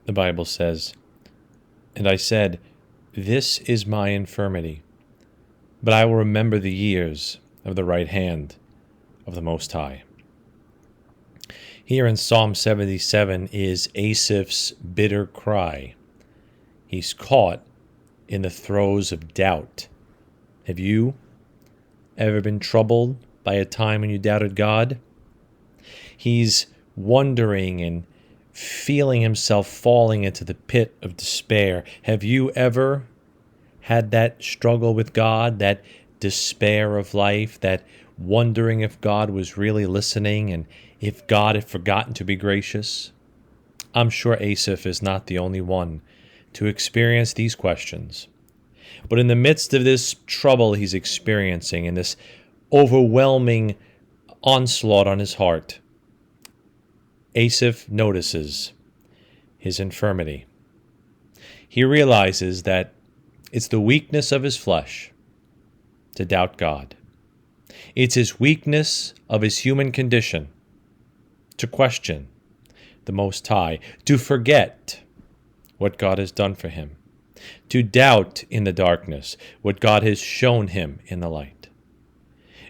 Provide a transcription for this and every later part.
The Bible says, "And I said, This is my infirmity, but I will remember the years of the right hand of the Most High." Here in Psalm 77 is Asaph's bitter cry. He's caught in the throes of doubt. Have you ever been troubled by a time when you doubted God? He's wondering and feeling himself falling into the pit of despair. Have you ever had that struggle with God, that despair of life, that wondering if God was really listening and if God had forgotten to be gracious? I'm sure Asaph is not the only one to experience these questions. But in the midst of this trouble he's experiencing and this overwhelming onslaught on his heart, Asaph notices his infirmity. He realizes that it's the weakness of his flesh to doubt God. It's his weakness of his human condition to question the Most High, to forget what God has done for him, to doubt in the darkness what God has shown him in the light.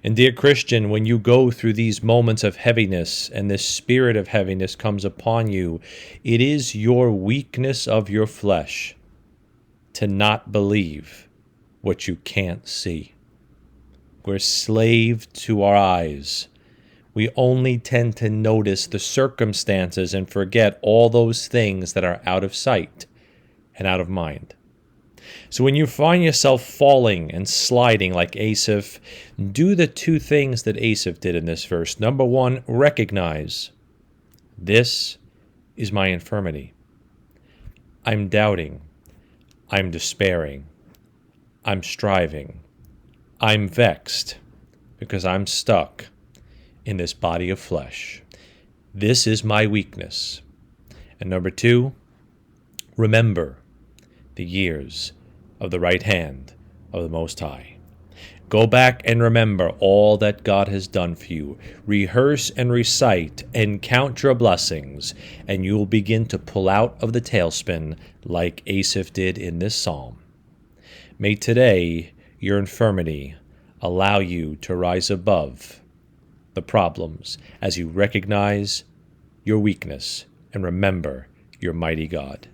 And dear Christian, when you go through these moments of heaviness and this spirit of heaviness comes upon you, it is your weakness of your flesh to not believe what you can't see. We're slave to our eyes. We only tend to notice the circumstances and forget all those things that are out of sight and out of mind. So when you find yourself falling and sliding like Asaph, do the two things that Asaph did in this verse. Number one, recognize, this is my infirmity. I'm doubting. I'm despairing. I'm striving. I'm vexed because I'm stuck in this body of flesh. This is my weakness. And number two, remember the years of the right hand of the Most High. Go back and remember all that God has done for you. Rehearse and recite and count your blessings, and you will begin to pull out of the tailspin like Asaph did in this psalm. May today your infirmity allow you to rise above the problems as you recognize your weakness and remember your mighty God.